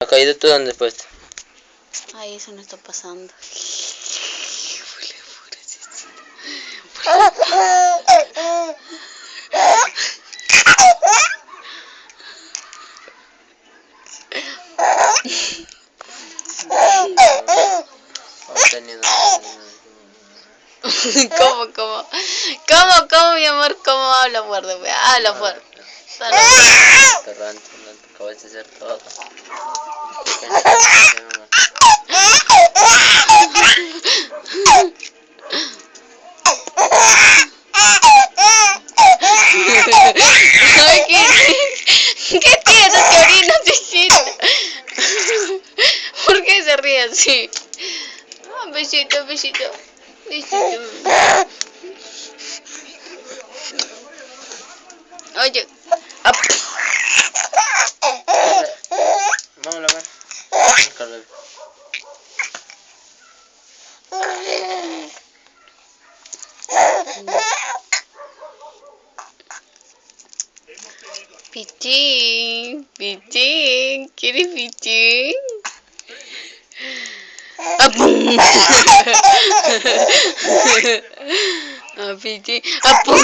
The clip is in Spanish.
¿Ha caído tú dónde pues? Ay, eso no está pasando. ¿Cómo, mi amor? ¿Cómo habla fuerte? Habla fuerte. Torrante, no te acabas de hacer todo. Ay, ¿qué tienes que orina, chiquita? ¿Por qué se ríe así? Ah, besito, besito. Besito. Oye. Vamos a lavar. Pichín, pichín, ¿quieres pichín? ¡Apum! ¡Ah, pichín! ¡Apum!